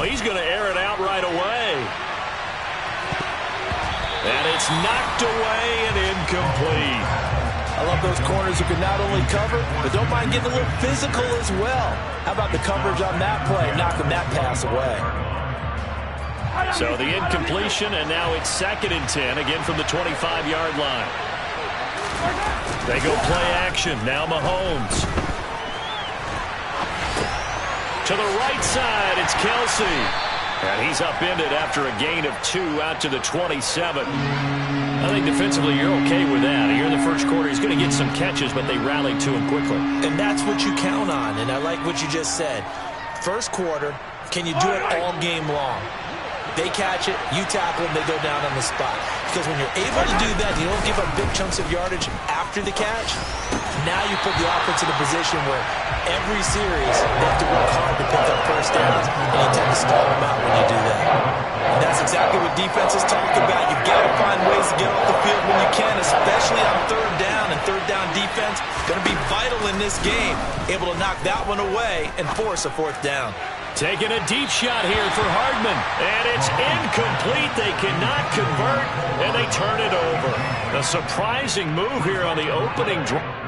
he's going to air it out right away. And it's knocked away and incomplete. I love those corners who can not only cover, but don't mind getting a little physical as well. How about the coverage on that play, knocking that pass away? So the incompletion, and now it's 2nd and 10, again from the 25-yard line. They go play action. Now Mahomes. To the right side, it's Kelsey. And he's upended after a gain of 2 out to the 27. I think defensively you're okay with that. Here in the first quarter, he's going to get some catches, but they rallied to him quickly. And that's what you count on, and I like what you just said. First quarter, can you do it all game long? They catch it, you tackle them, they go down on the spot. Because when you're able to do that, you don't give up big chunks of yardage after the catch. Now you put the offense in a position where every series they have to work hard to pick up first downs, and you tend to stall them out when you do that. And that's exactly what defenses talk about. You've got to find ways to get off the field when you can, especially on third down. And third down defense going to be vital in this game, able to knock that one away and force a 4th down. Taking a deep shot here for Hardman. And it's incomplete. They cannot convert, and they turn it over. A surprising move here on the opening drive.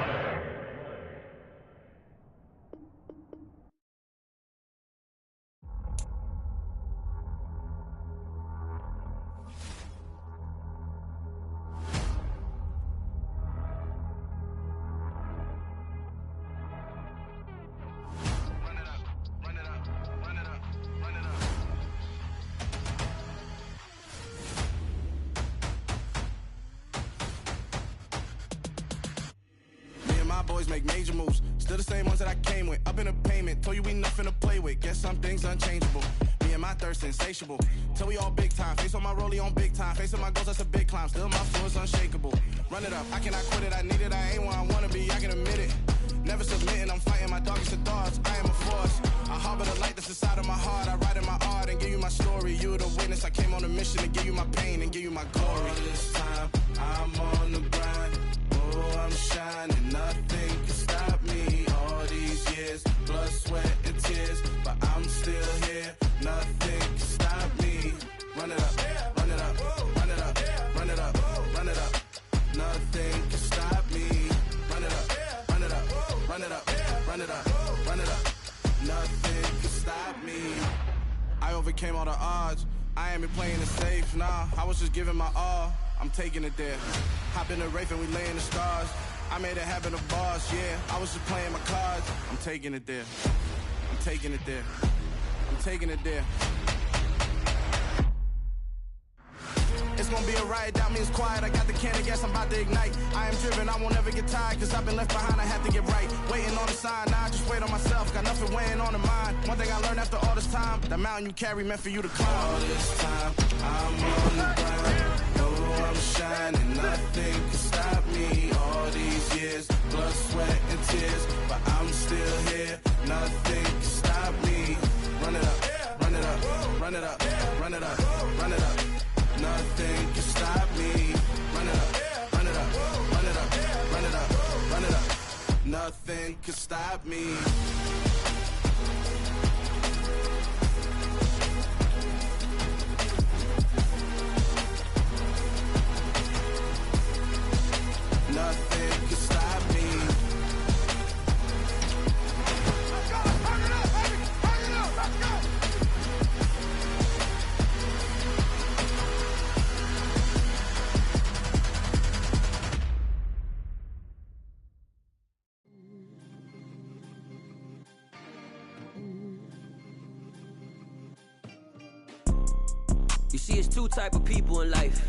Boys make major moves, still the same ones that I came with. Up in a payment, told you we nothing to play with. Guess some things unchangeable. Me and my thirst insatiable. Till we all big time. Face on my rollie on big time. Facing my goals, that's a big climb. Still my flow is unshakable. Run it up, I cannot quit it. I need it, I ain't where I wanna be. I can admit it. Never submitting, I'm fighting my darkest of thoughts. I am a force. I harbor the light that's inside of my heart. I write in my art and give you my story. You the witness. I came on a mission to give you my pain and give you my glory. All this time, I'm on the grind. Oh, I'm shining. Nothing can stop me. All these years, blood, sweat, and tears. But I'm still here. Nothing can stop me. Run it up, run it up, run it up, run it up, run it up. Nothing can stop me. Run it up, run it up, run it up, run it up, run it up. Nothing can stop me. I overcame all the odds. I ain't been playing it safe, nah. I was just giving my all. I'm taking it there. Hop in the Wraith and we lay in the stars. I made it happen to boss, yeah. I was just playing my cards. I'm taking it there. I'm taking it there. I'm taking it there. It's gonna be a riot, that means quiet. I got the can of gas, I'm about to ignite. I am driven, I won't ever get tired, cause I've been left behind, I have to get right. Waiting on the sign, now I just wait on myself. Got nothing weighing on the mind. One thing I learned after all this time, that mountain you carry meant for you to climb. All this time, I'm on the grind. Oh, I'm shining, nothing can stop me. All these years, blood, sweat, and tears. But I'm still here, nothing can stop me. Run it up, run it up, run it up, run it up, run it up. Nothing can stop me. Run it up, run it up, run it up, run it up, run it up. Nothing can stop me. Nothing can stop me. Let's go, turn it up, baby, turn it up, let's go. You see, it's two type of people in life.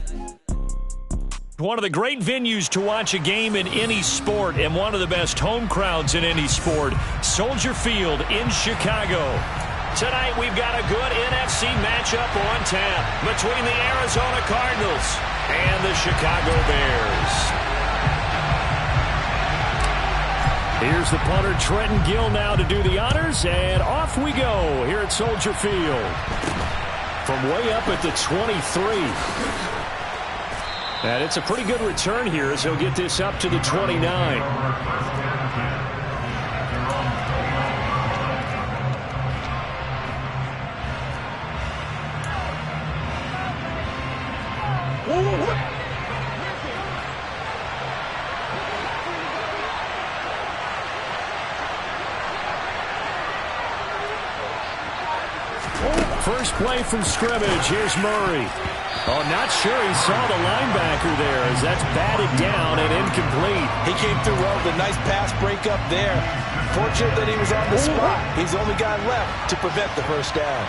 One of the great venues to watch a game in any sport and one of the best home crowds in any sport, Soldier Field in Chicago. Tonight we've got a good NFC matchup on tap between the Arizona Cardinals and the Chicago Bears. Here's the punter, Trenton Gill, now to do the honors, and off we go here at Soldier Field. From way up at the 23. And it's a pretty good return here as he'll get this up to the 29. First play from scrimmage. Here's Murray. Oh, not sure he saw the linebacker there as that's batted down and incomplete. He came through well with a nice pass breakup there. Fortunate that he was on the spot. He's the only guy left to prevent the first down.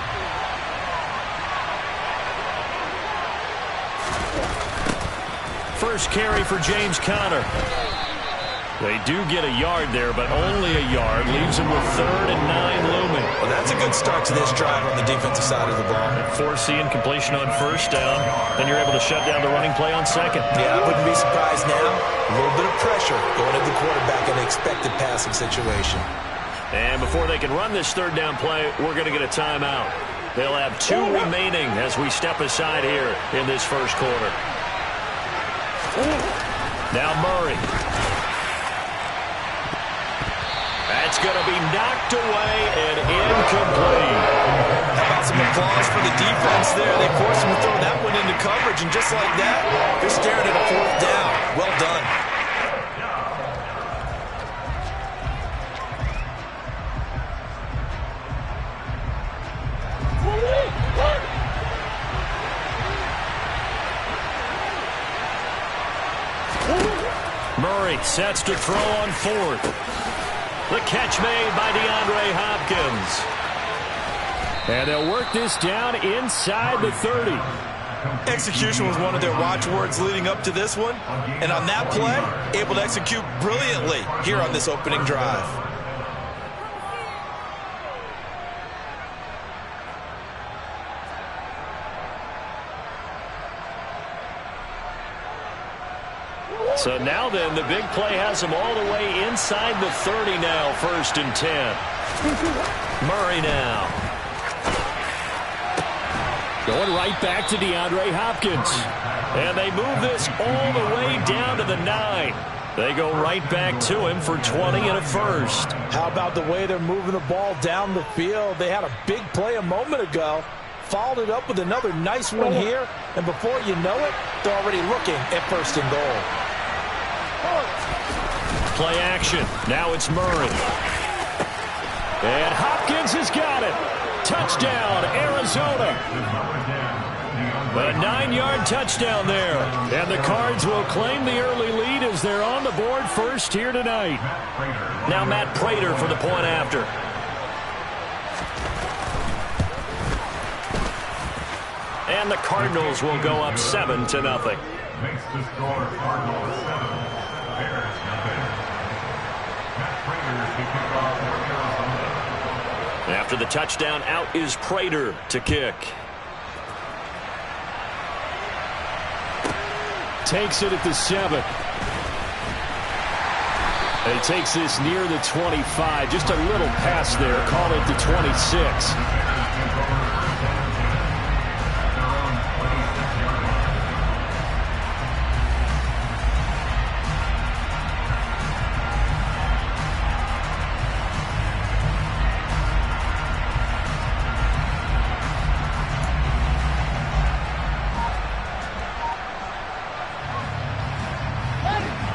First carry for James Conner. They do get a yard there, but only a yard. Leaves them with 3rd and 9 looming. Well, that's a good start to this drive on the defensive side of the ball. Foreseeing completion on first down. Then you're able to shut down the running play on second. Yeah, I wouldn't be surprised now. A little bit of pressure going at the quarterback in an expected passing situation. And before they can run this 3rd down play, we're going to get a timeout. They'll have 2 remaining as we step aside here in this first quarter. Now Murray. That's going to be knocked away and incomplete. How about some applause for the defense there? They forced him to throw that one into coverage, and just like that, they're staring at a 4th down. Well done. Murray sets to throw on 4th. The catch made by DeAndre Hopkins. And they'll work this down inside the 30. Execution was one of their watchwords leading up to this one. And on that play, able to execute brilliantly here on this opening drive. So now then, the big play has them all the way inside the 30 now, 1st and 10. Murray now. Going right back to DeAndre Hopkins. And they move this all the way down to the 9. They go right back to him for 20 and a first. How about the way they're moving the ball down the field? They had a big play a moment ago. Followed it up with another nice one here. And before you know it, they're already looking at 1st and goal. Play action. Now it's Murray. And Hopkins has got it. Touchdown, Arizona. A 9-yard touchdown there. And the Cards will claim the early lead as they're on the board first here tonight. Now Matt Prater for the point after. And the Cardinals will go up 7-0. Makes the score Cardinals 7, Bears nothing. Matt Prater to kick off for Arizona. After the touchdown, out is Prater to kick. Takes it at the 7. And he takes this near the 25. Just a little pass there. Call it the 26.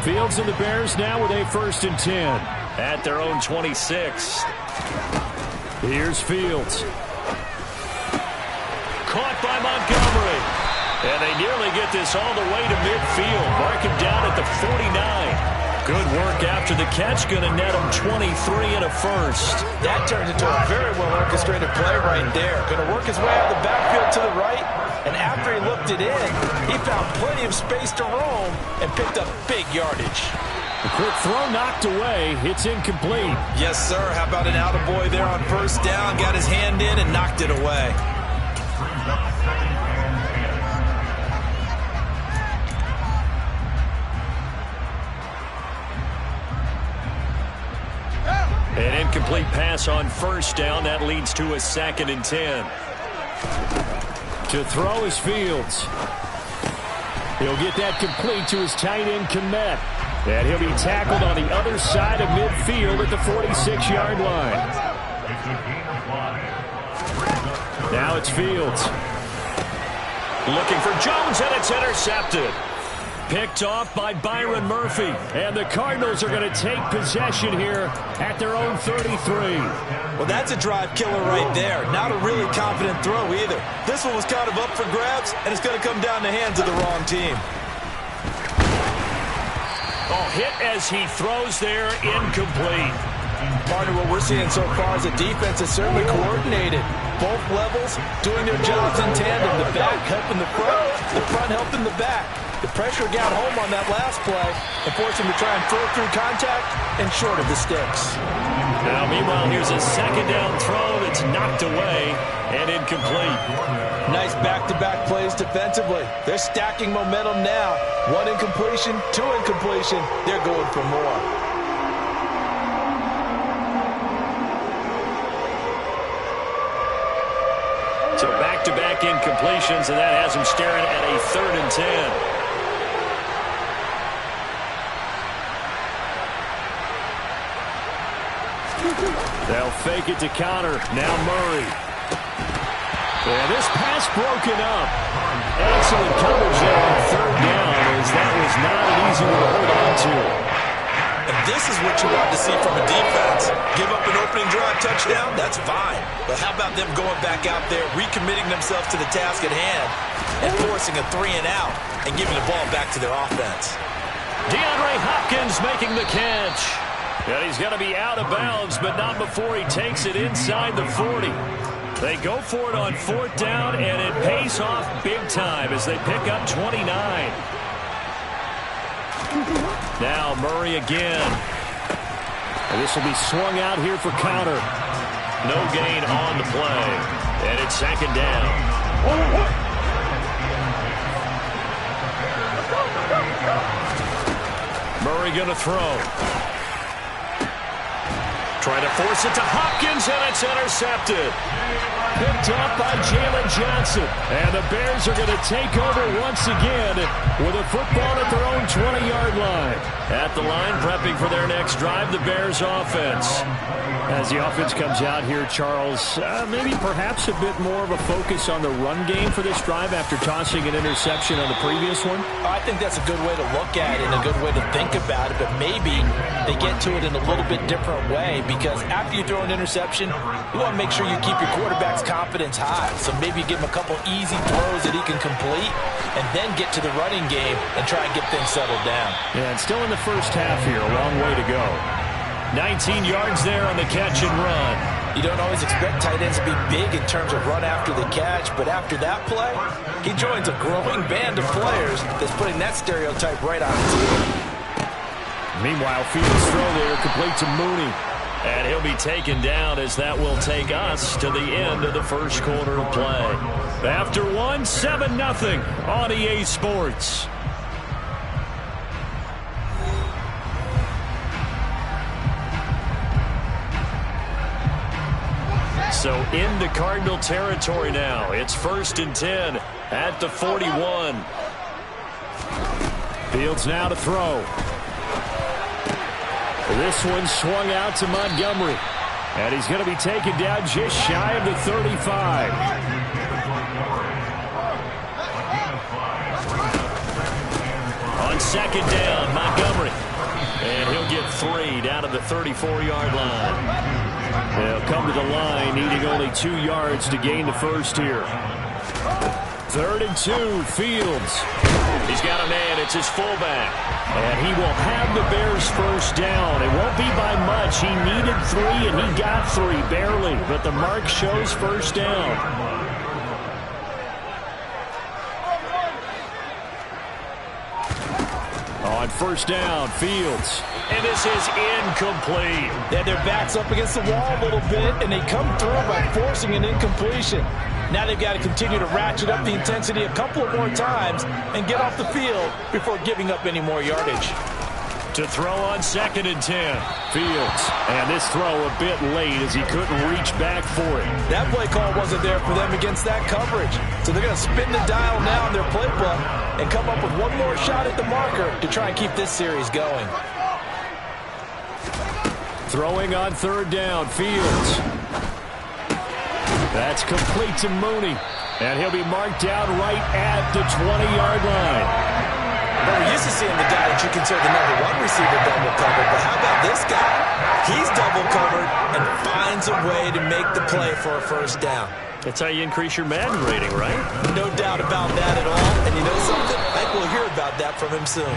Fields and the Bears now with a 1st and 10 at their own 26. Here's Fields. Caught by Montgomery. And they nearly get this all the way to midfield. Mark him down at the 49. Good work after the catch. Going to net him 23 and a first. That turned into a very well orchestrated play right there. Going to work his way out of the backfield to the right. And after he looked it in, he found plenty of space to roam and picked up big yardage. A quick throw knocked away. It's incomplete. Yes, sir. How about an attaboy there on first down? Got his hand in and knocked it away. Brings up 2nd and 10. An incomplete pass on first down. That leads to a 2nd and 10. To throw is Fields. He'll get that complete to his tight end, Kmet. And he'll be tackled on the other side of midfield at the 46-yard line. Now it's Fields. Looking for Jones, and it's intercepted. Picked off by Byron Murphy. And the Cardinals are going to take possession here at their own 33. Well, that's a drive killer right there. Not a really confident throw either. This one was kind of up for grabs, and it's going to come down the hands of the wrong team. Oh, hit as he throws there, incomplete. Partner, what we're seeing so far is the defense is certainly coordinated. Both levels doing their jobs in tandem. The back helping the front helping the back. The pressure got home on that last play and forced him to try and throw through contact and short of the sticks. Now, meanwhile, here's a second down throw that's knocked away and incomplete. Nice back-to-back plays defensively. They're stacking momentum now. 1 incompletion, 2 incompletion. They're going for more. So back-to-back incompletions, and that has him staring at a 3rd and 10. They'll fake it to counter. Now Murray. And this pass broken up. Excellent coverage there on 3rd down, as that was not an easy one to hold on to. And this is what you want to see from a defense. Give up an opening drive touchdown, that's fine. But how about them going back out there, recommitting themselves to the task at hand, and forcing a 3-and-out, and giving the ball back to their offense. DeAndre Hopkins making the catch. And he's going to be out of bounds, but not before he takes it inside the 40. They go for it on 4th down, and it pays off big time as they pick up 29. Now Murray again. And this will be swung out here for counter. No gain on the play. And it's 2nd down. Murray going to throw. Trying to force it to Hopkins, and it's intercepted. Picked up by Jalen Johnson. And the Bears are going to take over once again with a football at their own 20-yard line. At the line, prepping for their next drive, the Bears offense. As the offense comes out here, Charles, maybe perhaps a bit more of a focus on the run game for this drive after tossing an interception on the previous one? I think that's a good way to look at it and a good way to think about it, but maybe they get to it in a little bit different way, because after you throw an interception, you want to make sure you keep your quarterback's confidence high. So maybe you give him a couple easy throws that he can complete and then get to the running game and try and get things settled down. Yeah, and still in the first half here, a long way to go. 19 yards there on the catch and run. You don't always expect tight ends to be big in terms of run after the catch, but after that play, he joins a growing band of players that's putting that stereotype right on his team. Meanwhile, Fields' throw there complete to Mooney. And he'll be taken down, as that will take us to the end of the first quarter of play. After 7-0 on EA Sports. So into Cardinal territory now. It's 1st and 10 at the 41. Fields now to throw. This one swung out to Montgomery. And he's going to be taken down just shy of the 35. On 2nd down, Montgomery. And he'll get 3 down to the 34-yard line. They'll come to the line, needing only 2 yards to gain the first here. 3rd and 2, Fields. He's got a man, it's his fullback. And he will have the Bears first down. It won't be by much. He needed 3, and he got 3, barely. But the mark shows first down. On 1st down, Fields. And this is incomplete. They had their backs up against the wall a little bit, and they come through by forcing an incompletion. Now they've got to continue to ratchet up the intensity a couple of more times and get off the field before giving up any more yardage. To throw on 2nd and 10, Fields. And this throw a bit late as he couldn't reach back for it. That play call wasn't there for them against that coverage. So they're going to spin the dial now in their playbook and come up with one more shot at the marker to try and keep this series going. Throwing on 3rd down, Fields. That's complete to Mooney. And he'll be marked down right at the 20-yard line. Well, we're used to seeing the guy that you consider the #1 receiver double covered, but how about this guy? He's double covered and finds a way to make the play for a first down. That's how you increase your Madden rating, right? No doubt about that at all. And you know something? I think we'll hear about that from him soon.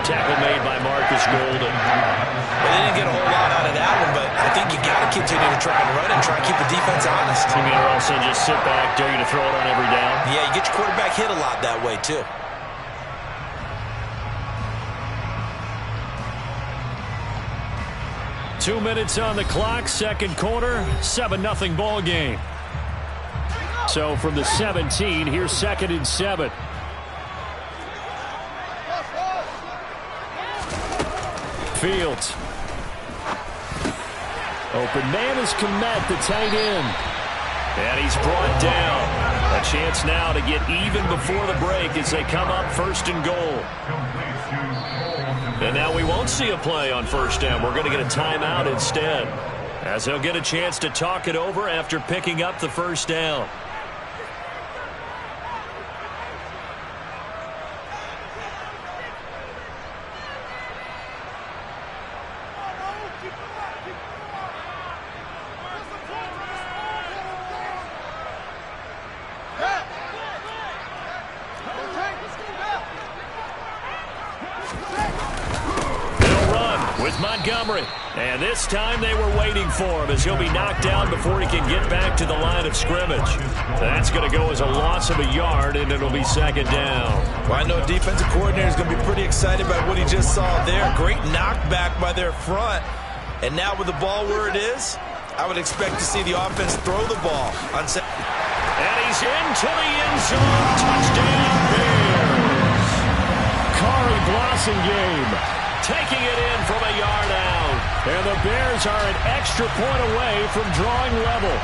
Tackle made by Marcus Golden. Well, they didn't get a whole lot out of that one, but I think you got to continue to try and run and try and keep the defense honest. You mean or else they just sit back, dare you to throw it on every down? Yeah, you get your quarterback hit a lot that way, too. Two minutes on the clock, second quarter, 7-0 ball game. So from the 17, here's 2nd and 7. Fields. Open man is Kmet, the tight end. And he's brought down. A chance now to get even before the break as they come up 1st and goal. And now we won't see a play on 1st down. We're going to get a timeout instead, as he'll get a chance to talk it over after picking up the 1st down. Montgomery. And this time they were waiting for him as he'll be knocked down before he can get back to the line of scrimmage. That's going to go as a loss of a yard, and it'll be 2nd down. Well, I know defensive coordinator is going to be pretty excited by what he just saw there. Great knockback by their front. And now with the ball where it is, I would expect to see the offense throw the ball. And he's into the end zone. Touchdown, Bears. Kari Blasingame taking it in from a yard out. And the Bears are an extra point away from drawing level.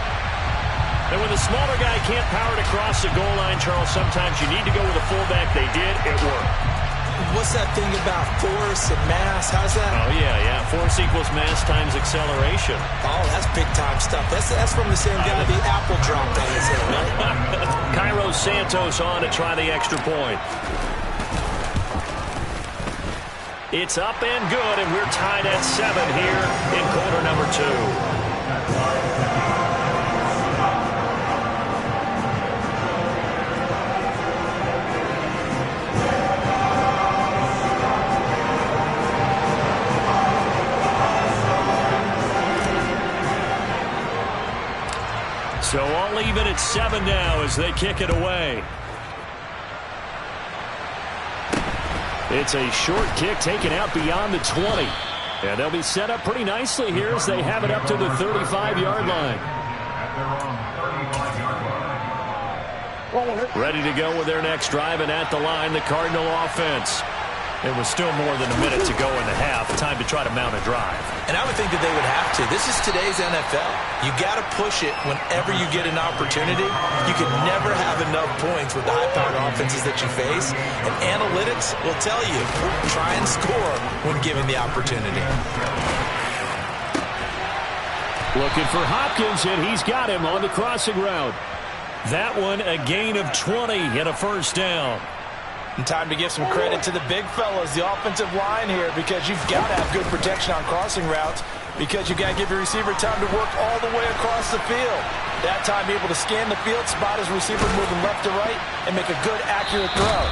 And when the smaller guy can't power it across the goal line, Charles, sometimes you need to go with a fullback. They did. It worked. What's that thing about force and mass? How's that? Oh, yeah. Force equals mass times acceleration. Oh, that's big-time stuff. That's from the same guy the apple dropped on his head, right? Cairo Santos on to try the extra point. It's up and good, and we're tied at 7 here in quarter number 2. So all even at 7 now as they kick it away. It's a short kick taken out beyond the 20. And they'll be set up pretty nicely here as they have it up to the 35-yard line. Ready to go with their next drive, and at the line, the Cardinal offense. It was still more than a minute to go in the half. Time to try to mount a drive. And I would think that they would have to. This is today's NFL. You got to push it whenever you get an opportunity. You can never have enough points with the high-powered offenses that you face. And analytics will tell you, try and score when given the opportunity. Looking for Hopkins, and he's got him on the crossing route. That one, a gain of 20 and a 1st down. And time to give some credit to the big fellas, the offensive line here, because you've got to have good protection on crossing routes, because you've got to give your receiver time to work all the way across the field. That time, able to scan the field, spot his receiver moving left to right, and make a good, accurate throw.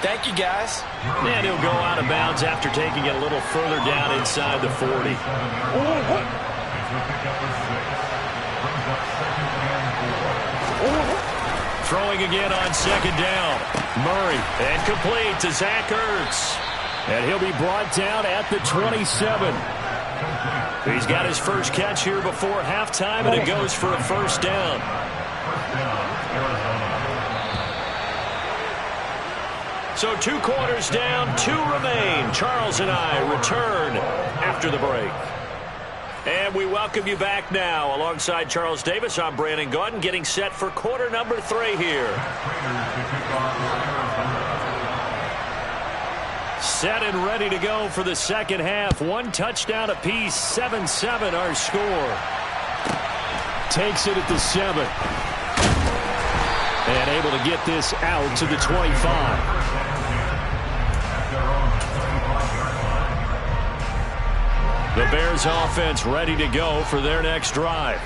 Thank you, guys. And he'll go out of bounds after taking it a little further down inside the 40. Throwing again on 2nd down. Murray, and complete to Zach Ertz. And he'll be brought down at the 27. He's got his first catch here before halftime, and it goes for a 1st down. So 2 quarters down, 2 remain. Charles and I return after the break. And we welcome you back now. Alongside Charles Davis, I'm Brandon Gaudin, getting set for quarter number 3 here. Set and ready to go for the second half. 1 touchdown apiece, 7-7 our score. Takes it at the 7. And able to get this out to the 25. The Bears offense ready to go for their next drive.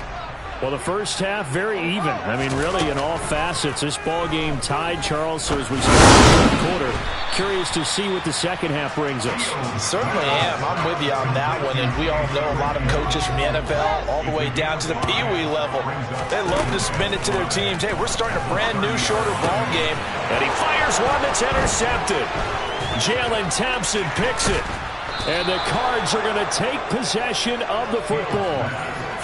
Well, the first half, very even. I mean, really, in all facets, this ball game tied, Charles. So as we start the third quarter, curious to see what the second half brings us. Certainly am. I'm with you on that one. And we all know a lot of coaches from the NFL all the way down to the Pee-wee level. They love to spin it to their teams. Hey, we're starting a brand new, shorter ball game. And he fires one that's intercepted. Jalen Thompson picks it. And the Cards are going to take possession of the football.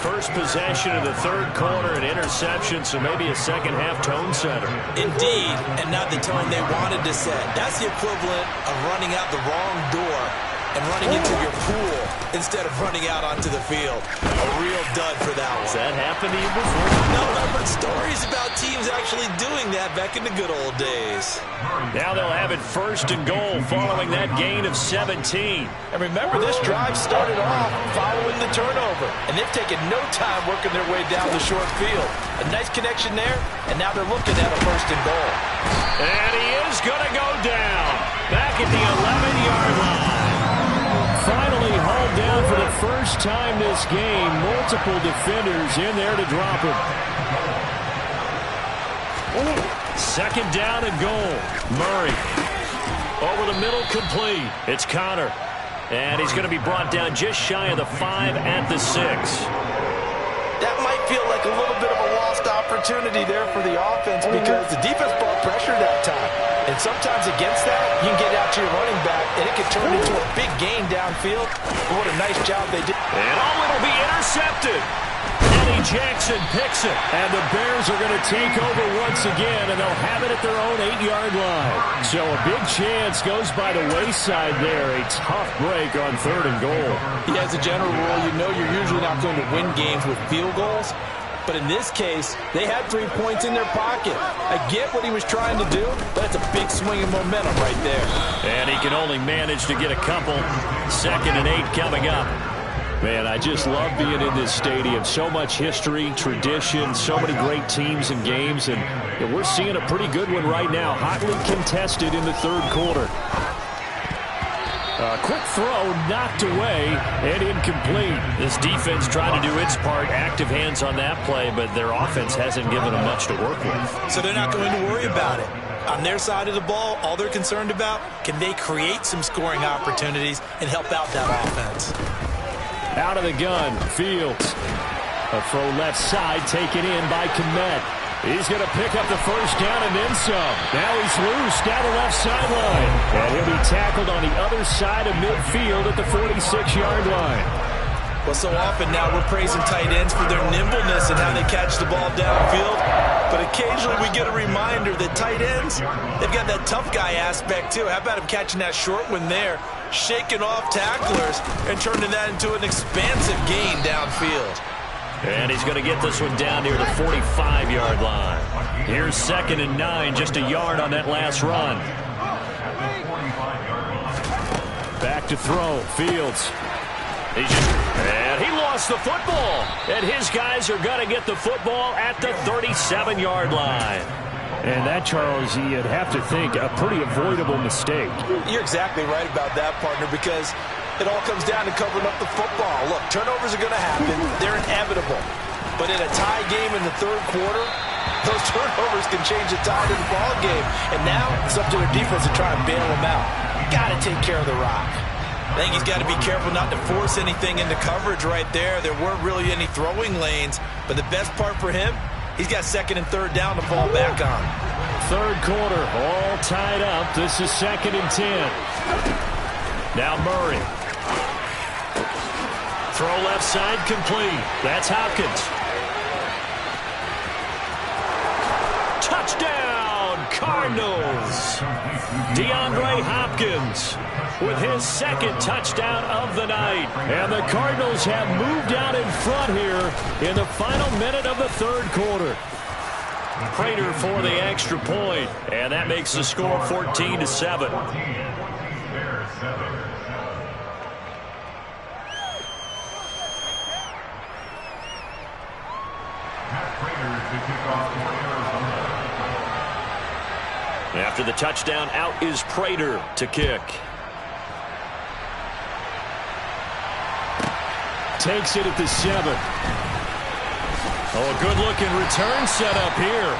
First possession of the third quarter, an interception, so maybe a second-half tone setter. Indeed, and not the tone they wanted to set. That's the equivalent of running out the wrong door and running into your pool instead of running out onto the field. A real dud for that one. Has that happened to you before? No, I've heard stories about teams actually doing that back in the good old days. Now they'll have it first and goal following that gain of 17. And remember, this drive started off following the turnover. And they've taken no time working their way down the short field. A nice connection there, and now they're looking at a first and goal. And he is going to go down back at the 11-yard line. Finally hauled down for the first time this game. Multiple defenders in there to drop him. Second down and goal. Murray over the middle, complete. It's Connor. And he's going to be brought down just shy of the 5 at the 6. That might feel like a little bit of a lost opportunity there for the offense because the defense brought pressure that time. And sometimes against that, you can get out to your running back, and it can turn into a big gain downfield. What a nice job they did. And it'll be intercepted. Eddie Jackson picks it. And the Bears are going to take over once again, and they'll have it at their own 8-yard line. So a big chance goes by the wayside there. A tough break on third and goal. Yeah, as a general rule, you know you're usually not going to win games with field goals. But in this case, they had 3 points in their pocket. I get what he was trying to do, but it's a big swing of momentum right there. And he can only manage to get a couple. 2nd and 8 coming up. Man, I just love being in this stadium. So much history, tradition, so many great teams and games. And we're seeing a pretty good one right now. Hotly contested in the third quarter. A quick throw knocked away and incomplete. This defense trying to do its part. Active hands on that play, but their offense hasn't given them much to work with. So they're not going to worry about it. On their side of the ball, all they're concerned about, can they create some scoring opportunities and help out that offense? Out of the gun, Fields. A throw left side taken in by Kmet. He's going to pick up the first down and then some. Now he's loose down the left sideline. And he'll be tackled on the other side of midfield at the 46-yard line. Well, so often now we're praising tight ends for their nimbleness and how they catch the ball downfield. But occasionally we get a reminder that tight ends, they've got that tough guy aspect too. How about him catching that short one there, shaking off tacklers, and turning that into an expansive gain downfield. And he's going to get this one down near the 45-yard line. Here's 2nd and 9, just a yard on that last run. Back to throw, Fields. And he lost the football. And his guys are going to get the football at the 37-yard line. And that, Charles, you'd have to think a pretty avoidable mistake. You're exactly right about that, partner, because it all comes down to covering up the football. Look, turnovers are going to happen. They're inevitable. But in a tie game in the third quarter, those turnovers can change the tide of the ball game. And now it's up to their defense to try and bail them out. Got to take care of the rock. I think he's got to be careful not to force anything into coverage right there. There weren't really any throwing lanes. But the best part for him, he's got 2nd and 3rd down to fall back on. Third quarter, all tied up. This is 2nd and 10. Now Murray. Throw left side, complete. That's Hopkins. Touchdown, Cardinals. DeAndre Hopkins with his 2nd touchdown of the night. And the Cardinals have moved out in front here in the final minute of the third quarter. Prater for the extra point, and that makes the score 14-7. After the touchdown, out is Prater to kick. takes it at the 7. Oh, a good-looking return set up here.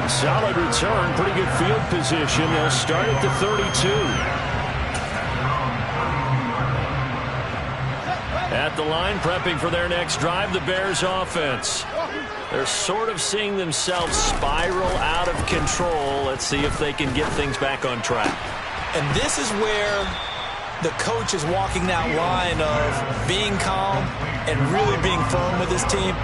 Solid return, pretty good field position. They'll start at the 32. At the line, prepping for their next drive, the Bears offense. They're sort of seeing themselves spiral out of control. Let's see if they can get things back on track. And this is where the coach is walking that line of being calm and really being firm with his team.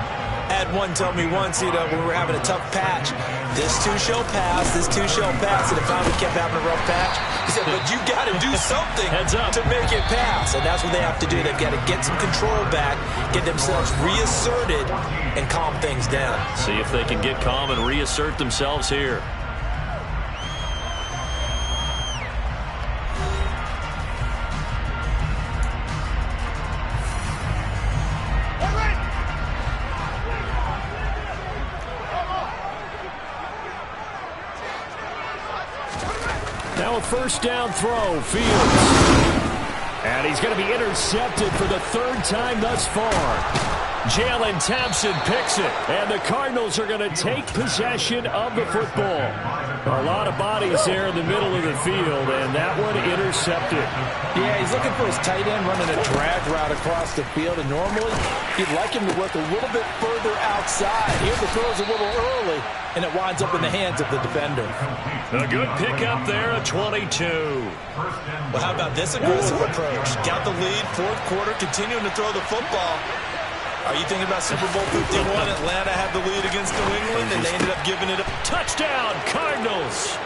I had one tell me once, when we were having a tough patch, this too shall pass, this too shall pass, and it finally kept having a rough patch. He said, but you got to do something to make it pass, and that's what they have to do. They've got to get some control back, get themselves reasserted, and calm things down. See if they can get calm and reassert themselves here. Now a first down throw, Fields. And he's going to be intercepted for the 3rd time thus far. Jalen Thompson picks it. And the Cardinals are going to take possession of the football. A lot of bodies there in the middle of the field, and that one intercepted. Yeah, he's looking for his tight end running a drag route across the field, and normally he'd like him to work a little bit further outside. Here the throw's a little early, and it winds up in the hands of the defender. A good pickup there, a 22. Well, how about this aggressive approach? Got the lead, 4th quarter, continuing to throw the football. Are you thinking about Super Bowl 51? Atlanta had the lead against New England, and they ended up giving it up. Touchdown, Cardinals.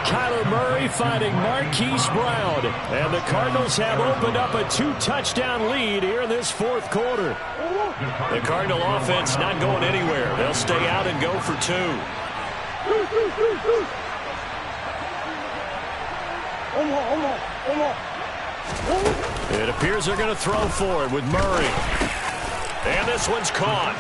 Kyler Murray finding Marquise Brown. And the Cardinals have opened up a 2-touchdown lead here in this 4th quarter. The Cardinal offense not going anywhere. They'll stay out and go for 2. It appears they're going to throw for it with Murray. And this one's caught.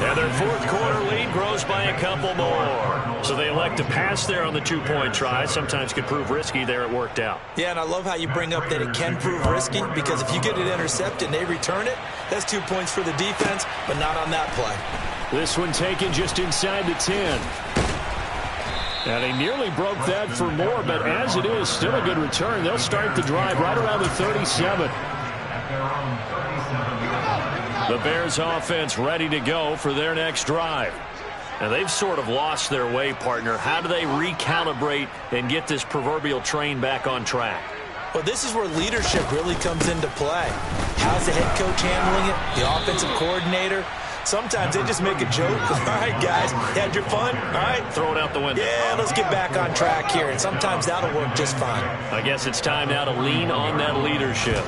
And their 4th quarter lead grows by a couple more. So they elect to pass there on the 2-point try. Sometimes could prove risky. There it worked out. Yeah, and I love how you bring up that it can prove risky, because if you get it intercepted and they return it, that's 2 points for the defense, but not on that play. This one taken just inside the 10. And he nearly broke that for more, but as it is, still a good return. They'll start the drive right around the 37. The Bears offense ready to go for their next drive. Now they've sort of lost their way, partner. How do they recalibrate and get this proverbial train back on track? Well, this is where leadership really comes into play. How's the head coach handling it? The offensive coordinator? Sometimes they just make a joke. All right, guys, had your fun? All right. Throw it out the window. Yeah, let's get back on track here. And sometimes that'll work just fine. I guess it's time now to lean on that leadership.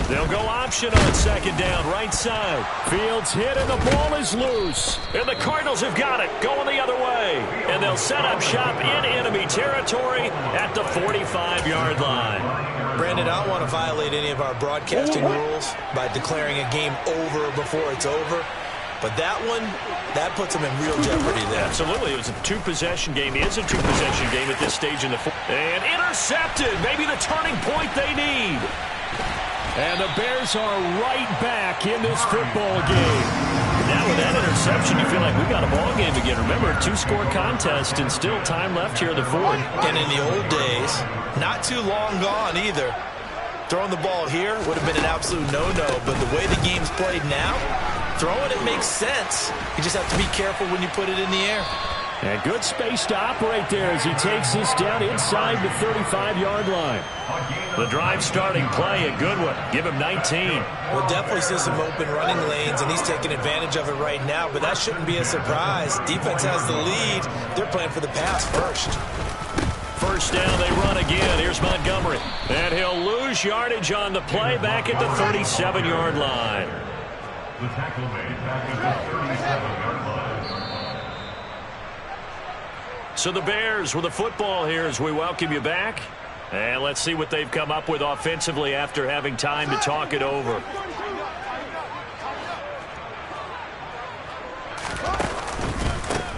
They'll go option on 2nd down, right side. Fields hit and the ball is loose. And the Cardinals have got it, going the other way. And they'll set up shop in enemy territory at the 45-yard line. Brandon, I don't want to violate any of our broadcasting rules by declaring a game over before it's over. But that one, that puts them in real jeopardy there. Absolutely. It was a 2-possession game. It is a 2-possession game at this stage in the fourth. And intercepted. Maybe the turning point they need. And the Bears are right back in this football game. Now with that interception, you feel like we got a ball game again. Remember, a 2-score contest and still time left here in the 4th. And in the old days, not too long gone either, throwing the ball here would have been an absolute no-no. But the way the game's played now, throwing it makes sense. You just have to be careful when you put it in the air. And good space to operate there as he takes this down inside the 35-yard line. The drive starting play, a good one. Give him 19. We'll definitely see some open running lanes, and he's taking advantage of it right now, but that shouldn't be a surprise. Defense has the lead. They're playing for the pass first. First down, they run again. Here's Montgomery. And he'll lose yardage on the play back at the 37-yard line. The tackle made back at the 37-yard line. So the Bears with the football here as we welcome you back. And let's see what they've come up with offensively after having time to talk it over.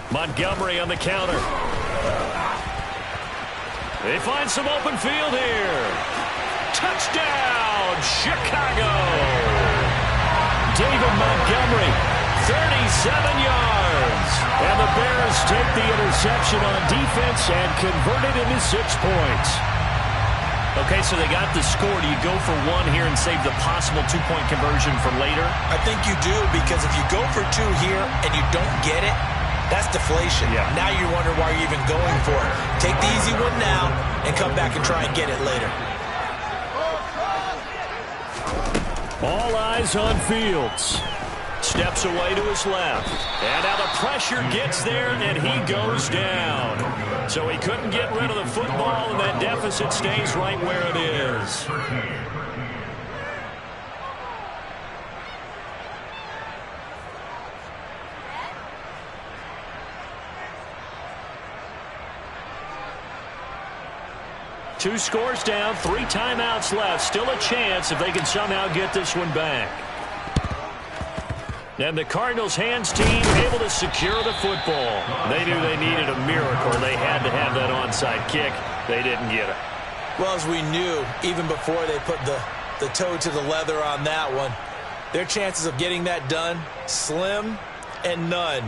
Montgomery on the counter. They find some open field here. Touchdown, Chicago! David Montgomery, 37 yards. And the Bears take the interception on defense and convert it into 6 points. Okay, so they got the score. Do you go for one here and save the possible 2-point conversion for later? I think you do, because if you go for 2 here and you don't get it, that's deflation. Yeah. Now you wonder why you're even going for it. Take the easy one now and come back and try and get it later. All eyes on Fields. Steps away to his left. And now the pressure gets there, and he goes down. So he couldn't get rid of the football, and that deficit stays right where it is. Two scores down, 3 timeouts left. Still a chance if they can somehow get this one back. And the Cardinals' hands team able to secure the football. They knew they needed a miracle. They had to have that onside kick. They didn't get it. Well, as we knew, even before they put the toe to the leather on that one, their chances of getting that done, slim and none.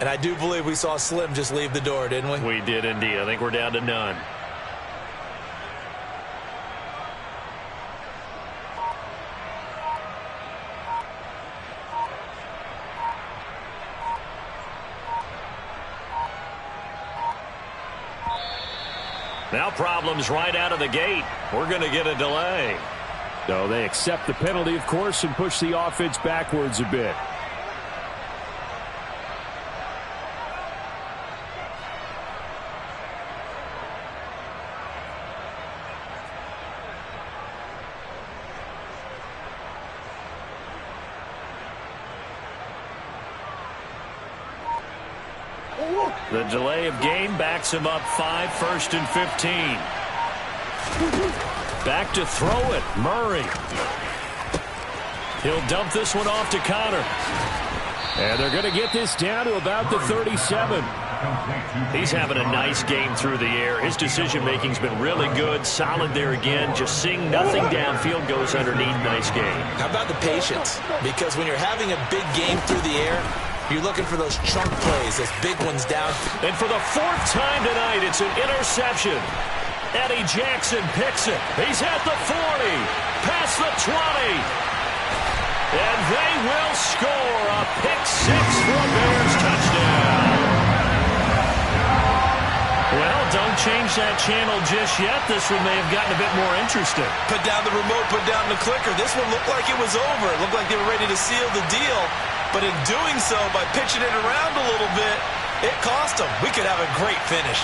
And I do believe we saw Slim just leave the door, didn't we? We did indeed. I think we're down to none. Now problems right out of the gate. We're going to get a delay. So they accept the penalty, of course, and push the offense backwards a bit. The delay of game backs him up 5, 1st and 15. Back to throw it, Murray. He'll dump this one off to Connor. And they're going to get this down to about the 37. He's having a nice game through the air. His decision-making's been really good. Solid there again. Just seeing nothing downfield, goes underneath. Nice game. How about the patience? Because when you're having a big game through the air, you're looking for those chunk plays, those big ones down. And for the 4th time tonight, it's an interception. Eddie Jackson picks it. He's at the 40, past the 20. And they will score a pick-6 for a Bears touchdown. Well, don't change that channel just yet. This one may have gotten a bit more interesting. Put down the remote, put down the clicker. This one looked like it was over. It looked like they were ready to seal the deal. But in doing so, by pitching it around a little bit, it cost them. We could have a great finish.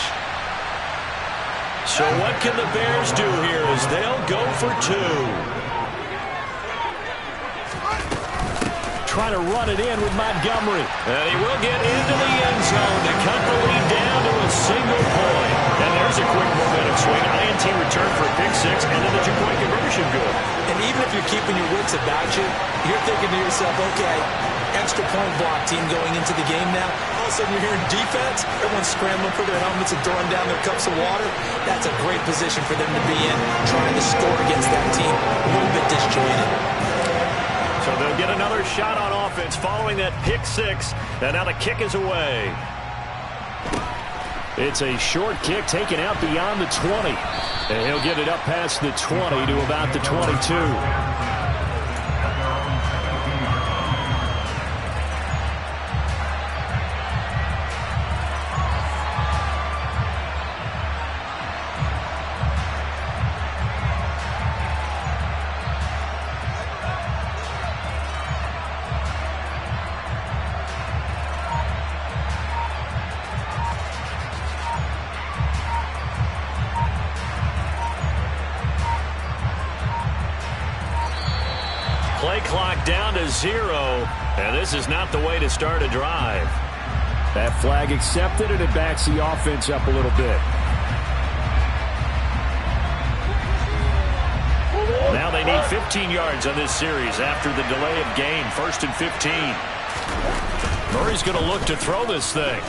So what can the Bears do here as they'll go for 2? Trying to run it in with Montgomery. And he will get into the end zone to cut the lead down to a single point. And there's a quick momentum swing. INT return for a pick-6 and then the 2-point conversion good. And even if you're keeping your wits about you, you're thinking to yourself, okay, extra point block team going into the game now. All of a sudden you're hearing defense. Everyone's scrambling for their helmets and throwing down their cups of water. That's a great position for them to be in, trying to score against that team. A little bit disjointed. So they'll get another shot on offense following that pick-6. And now the kick is away. It's a short kick taken out beyond the 20. And he'll get it up past the 20 to about the 22. Play clock down to 0, and this is not the way to start a drive. That flag accepted, and it backs the offense up a little bit. Now they need 15 yards on this series after the delay of game. 1st and 15. Murray's going to look to throw this thing.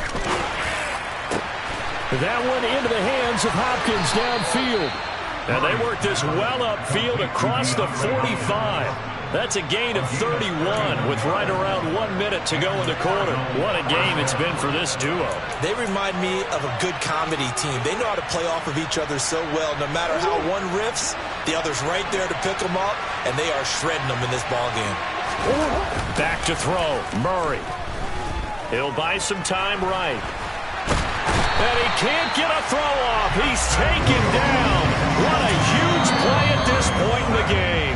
That one into the hands of Hopkins downfield. And they work this well upfield across the 45. That's a gain of 31 with right around 1 minute to go in the quarter. What a game it's been for this duo. They remind me of a good comedy team. They know how to play off of each other so well. No matter how one riffs, the other's right there to pick them up, and they are shredding them in this ballgame. Back to throw. Murray. He'll buy some time right. And he can't get a throw off. He's taken down. What a huge play at this point in the game.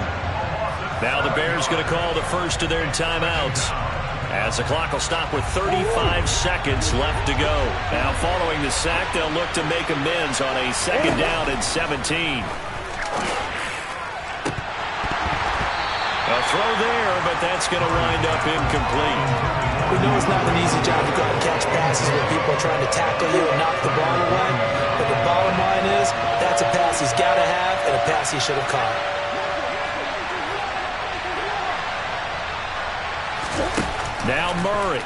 Now the Bears going to call the first of their timeouts, as the clock will stop with 35 seconds left to go. Now following the sack, they'll look to make amends on a 2nd down and 17. A throw there, but that's going to wind up incomplete. We know it's not an easy job to go out and catch passes when people are trying to tackle you and knock the ball away. But the bottom line is, that's a pass he's got to have and a pass he should have caught. Now Murray.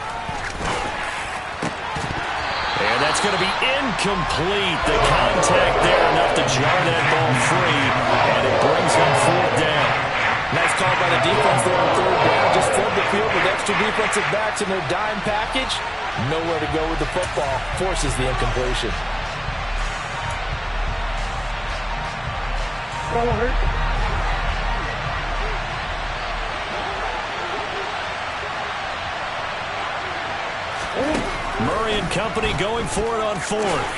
And that's going to be incomplete. The contact there enough to jar that ball free, and it brings up 4th down. Nice call by the defense there on 3rd down. Just flood the field with extra defensive backs in their dime package. Nowhere to go with the football. Forces the incompletion. Murray and company going for it on 4th.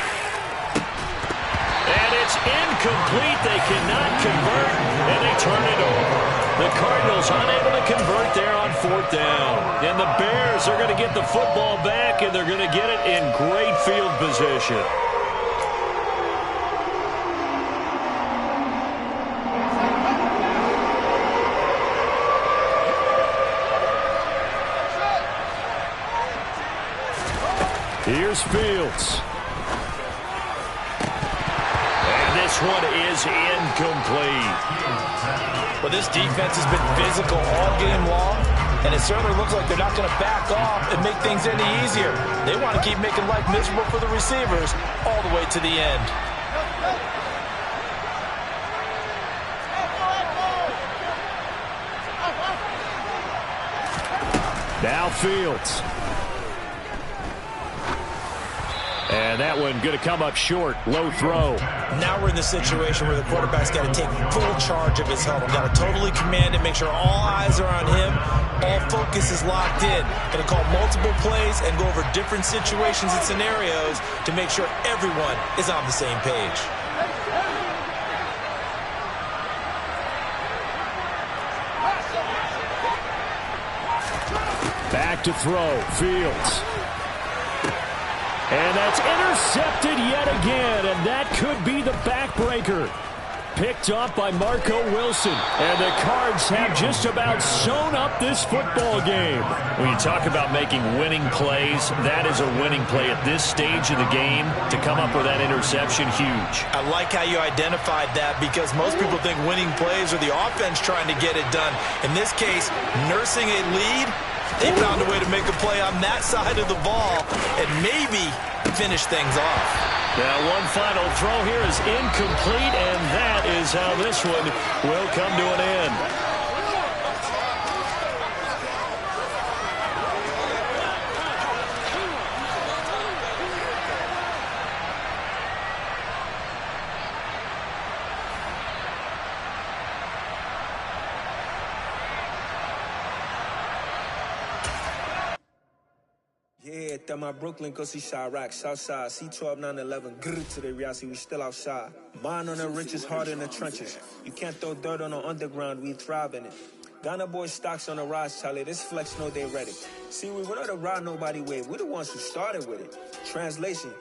And it's incomplete. They cannot convert, and they turn it over. The Cardinals unable to convert there on 4th down. And the Bears are going to get the football back, and they're going to get it in great field position. Here's Fields. And this one is incomplete. Well, this defense has been physical all game long, and it certainly looks like they're not going to back off and make things any easier. They want to keep making life miserable for the receivers all the way to the end. Now Fields. And that one going to come up short. Low throw. Now we're in the situation where the quarterback's got to take full charge of his huddle. Got to totally command it, make sure all eyes are on him. All focus is locked in. Going to call multiple plays and go over different situations and scenarios to make sure everyone is on the same page. Back to throw. Fields. And that's intercepted yet again, and that could be the backbreaker. Picked up by Marco Wilson, and the Cards have just about sewn up this football game. When you talk about making winning plays, that is a winning play at this stage of the game. To come up with that interception, huge. I like how you identified that, because most people think winning plays are the offense trying to get it done. In this case, nursing a lead, they found a way to make a play on that side of the ball and maybe finish things off. Now one final throw here is incomplete, and that is how this one will come to an end. Yeah, that my Brooklyn, go see Chirac, Southside, C12, 911, grrr to the reality, we still outside. Mine on the riches, hard in the trenches. You can't throw dirt on the underground, we thrive in it. Ghana boys stocks on the rise, Charlie, this flex know they ready. See, we don't ride nobody wave, we the ones who started with it. Translation.